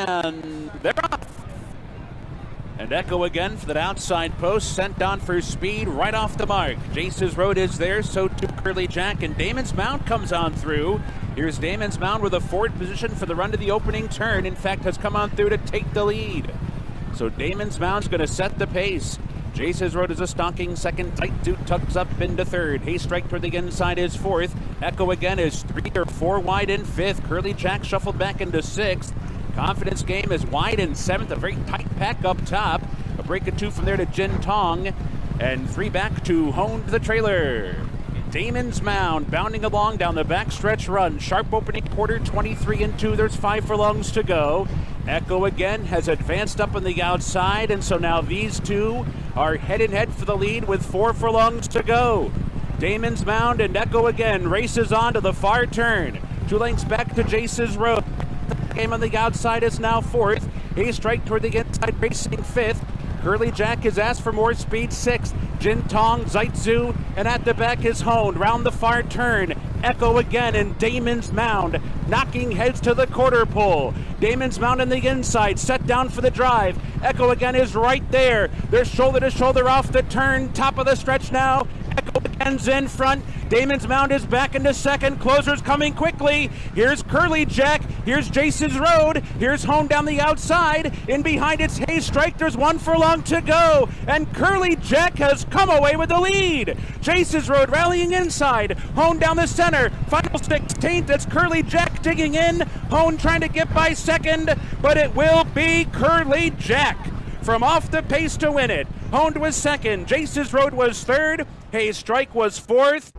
and they're off. And Echo again for that outside post, sent on for speed right off the mark. Jace's Road is there, so too Curly Jack, and Damon's Mound comes on through. Here's Damon's Mound with a forward position for the run to the opening turn. In fact, has come on through to take the lead. So Damon's Mound's going to set the pace. Jace's Road is a stalking second. Tight Duke tucks up into third. Haystrike toward the inside is fourth. Echo again is 3 or 4 wide in fifth. Curly Jack shuffled back into sixth. Confidence Game is wide in seventh. A very tight pack up top. A break of 2 from there to Jin Tong. And 3 back to Honed the trailer. Damon's Mound bounding along down the backstretch run. Sharp opening quarter, 23 and 2. There's 5 furlongs to go. Echo again has advanced up on the outside, and so now these two are head and head for the lead with 4 furlongs to go. Damon's Mound and Echo again races on to the far turn. 2 lengths back to Jace's Road. Game on the outside is now fourth. Haystrike toward the inside, racing fifth. Curly Jack has asked for more speed, sixth. Jin Tong, Zaitzu, and at the back is Honed. Round the far turn, Echo again, and Damon's Mound knocking heads to the quarter pole. Damon's Mound on the inside, set down for the drive. Echo again is right there. They're shoulder to shoulder off the turn, top of the stretch now. Echo again's in front. Damon's Mound is back into second. Closer's coming quickly. Here's Curly Jack. Here's Jace's Road. Here's Honed down the outside. In behind it's Haystrike. There's 1 furlong to go. And Curly Jack has come away with the lead. Jace's Road rallying inside. Honed down the center. Final 16th. It's Curly Jack digging in. Honed trying to get by second. But it will be Curly Jack from off the pace to win it. Honed was second. Jace's Road was third. Haystrike was fourth.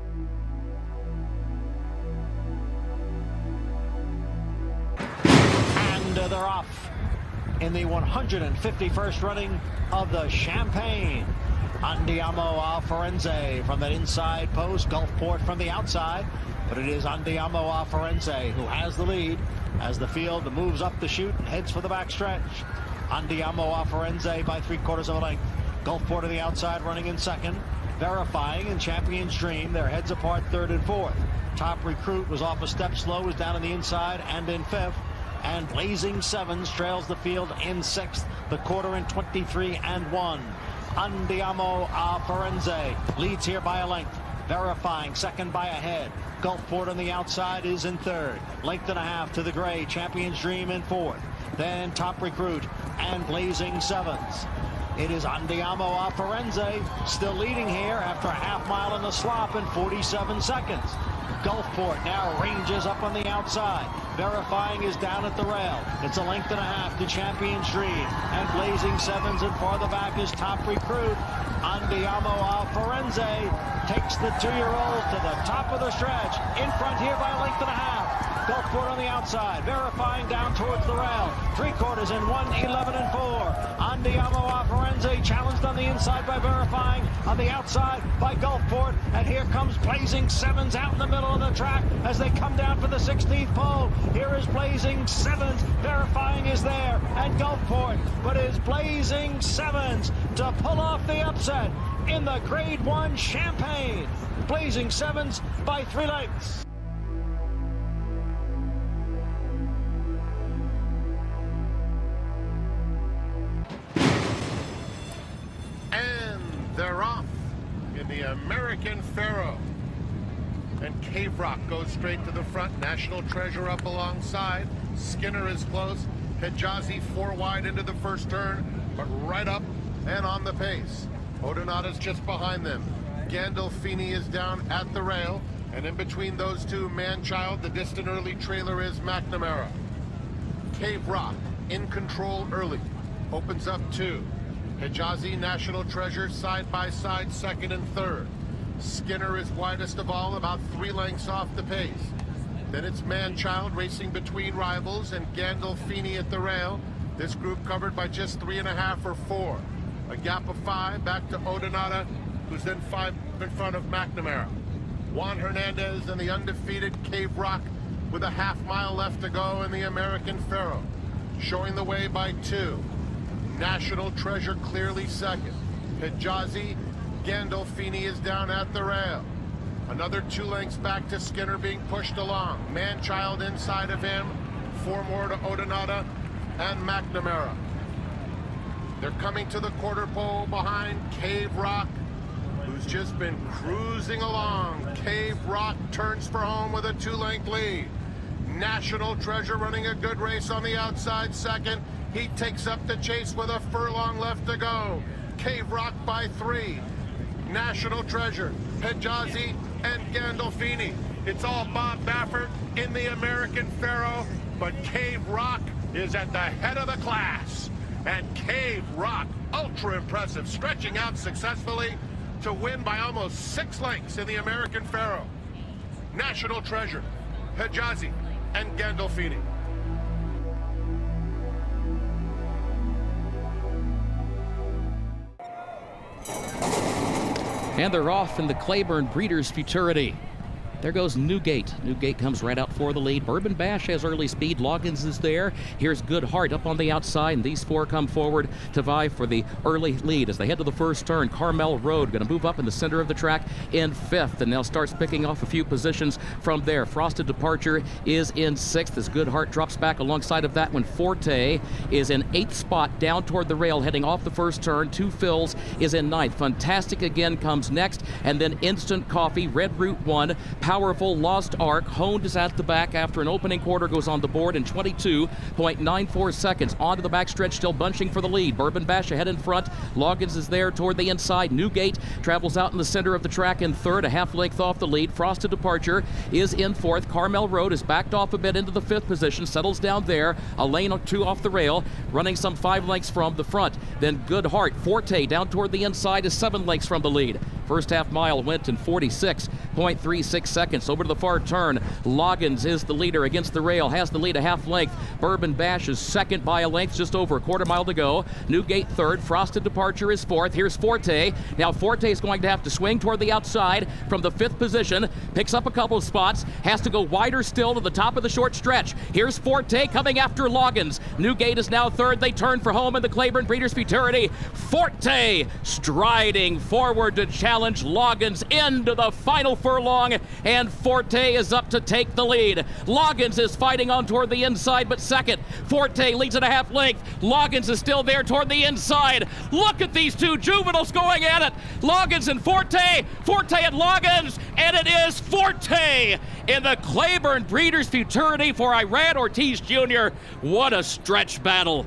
They're off in the 151st running of the Champagne. Andiamo Alfarenze from that inside post, Gulfport from the outside, but it is Andiamo Alfarenze who has the lead as the field moves up the chute and heads for the backstretch. Andiamo Alfarenze by 3/4 of a length. Gulfport on the outside running in second. Verifying in Champion's Dream, their heads apart third and fourth. Top Recruit was off a step slow, was down on the inside and in fifth. And Blazing Sevens trails the field in sixth, the quarter in 23 and 1. Andiamo Alfarenze leads here by a length. Verifying second by a head. Gulfport on the outside is in third. Length and a half to the gray. Champion's Dream in fourth. Then Top Recruit and Blazing Sevens. It is Andiamo Alfarenze still leading here after a half mile in the slop in 47 seconds. Gulfport now ranges up on the outside. Verifying is down at the rail. It's a length and a half to Champion's Dream. And Blazing Sevens, and farther back is Top Recruit. Andiamo Alfarenze takes the 2-year-old to the top of the stretch. In front here by a length and a half. Gulfport on the outside. Verifying down towards the rail. 3/4 in 1:11 and 4. Andiamo Alfarenze challenged on the inside by Verifying. On the outside by Gulfport. And here comes Blazing Sevens out in the middle of the track as they come down for the 16th pole. Here is Blazing Sevens. Verifying is there. And Gulfport. But is Blazing Sevens to pull off the upset in the Grade 1 Champagne. Blazing Sevens by 3 lengths. They're off in the American Pharoah. And Cave Rock goes straight to the front. National Treasure up alongside. Skinner is close. Hijazi 4 wide into the first turn, but right up and on the pace. Odonata's just behind them. Gandolfini is down at the rail. And in between those two, Manchild, the distant early trailer is McNamara. Cave Rock in control early. Opens up 2. Hijazi, National Treasure, side by side, second and third. Skinner is widest of all, about 3 lengths off the pace. Then it's Manchild racing between rivals and Gandolfini at the rail. This group covered by just 3.5 or 4. A gap of 5 back to Odonata, who's then 5 in front of McNamara. Juan Hernandez and the undefeated Cave Rock with a half-mile left to go in the American Pharoah. Showing the way by 2. National Treasure clearly second. Hijazi, Gandolfini is down at the rail. Another 2 lengths back to Skinner being pushed along. Manchild inside of him. 4 more to Odonata. and McNamara. They're coming to the quarter pole behind Cave Rock, who's just been cruising along. Cave Rock turns for home with a 2-length lead. National Treasure running a good race on the outside second. He takes up the chase with a furlong left to go. Cave Rock by 3. National Treasure, Hijazi, and Gandolfini. It's all Bob Baffert in the American Pharoah, but Cave Rock is at the head of the class. And Cave Rock, ultra impressive, stretching out successfully to win by almost 6 lengths in the American Pharoah. National Treasure, Hijazi, and Gandolfini. And they're off in the Claiborne Breeders' Futurity. There goes Newgate. Newgate comes right out for the lead. Bourbon Bash has early speed. Loggins is there. Here's Good Heart up on the outside, and these 4 come forward to vie for the early lead. As they head to the first turn, Carmel Road going to move up in the center of the track in 5th, and now starts picking off a few positions from there. Frosted Departure is in 6th as Good Heart drops back alongside of that one. Forte is in 8th spot down toward the rail heading off the first turn. Two Fills is in 9th. Fantastic Again comes next, and then Instant Coffee, Red Route 1, Powerful, Lost Ark. Honed is at the back after an opening quarter goes on the board in 22.94 seconds. Onto the backstretch, still bunching for the lead. Bourbon Bash ahead in front. Loggins is there toward the inside. Newgate travels out in the center of the track in 3rd, a half length off the lead. Frosted Departure is in 4th. Carmel Road is backed off a bit into the 5th position, settles down there. A lane or 2 off the rail, running some 5 lengths from the front. Then Good Heart. Forte down toward the inside is 7 lengths from the lead. First half mile went in 46.36 seconds. Over to the far turn, Loggins is the leader against the rail, has the lead a half length. Bourbon Bash is second by a length, just over a quarter mile to go. Newgate 3rd, Frosted Departure is 4th. Here's Forte. Now Forte is going to have to swing toward the outside from the 5th position, picks up a couple of spots, has to go wider still to the top of the short stretch. Here's Forte coming after Loggins. Newgate is now 3rd. They turn for home in the Claiborne Breeders' Futurity. Forte striding forward to challenge Loggins into the final furlong, and Forte is up to take the lead. Loggins is fighting on toward the inside, but second. Forte leads at a half length. Loggins is still there toward the inside. Look at these two juveniles going at it. Loggins and Forte, Forte and Loggins, and it is Forte in the Claiborne Breeders' Futurity for Irad Ortiz Jr. What a stretch battle.